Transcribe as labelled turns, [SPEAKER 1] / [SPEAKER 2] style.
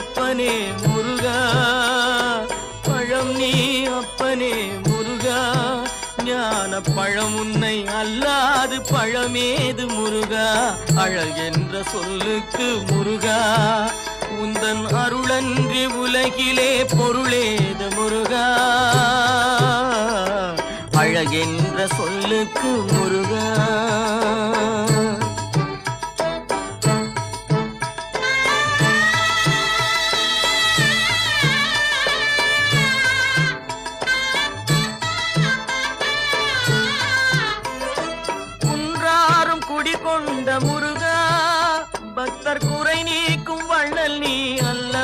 [SPEAKER 1] அப்பனே முருகா, பழம் நீ அப்பனே முருகா, ஞான பழம் உன்னை அல்லாது பழமேது முருகா, அழகென்ற சொல்லுக்கு முருகா, உந்தன் அருளன்றி உலகிலே பொருளேது முருகா, அழகென்ற சொல்லுக்கு முருகா.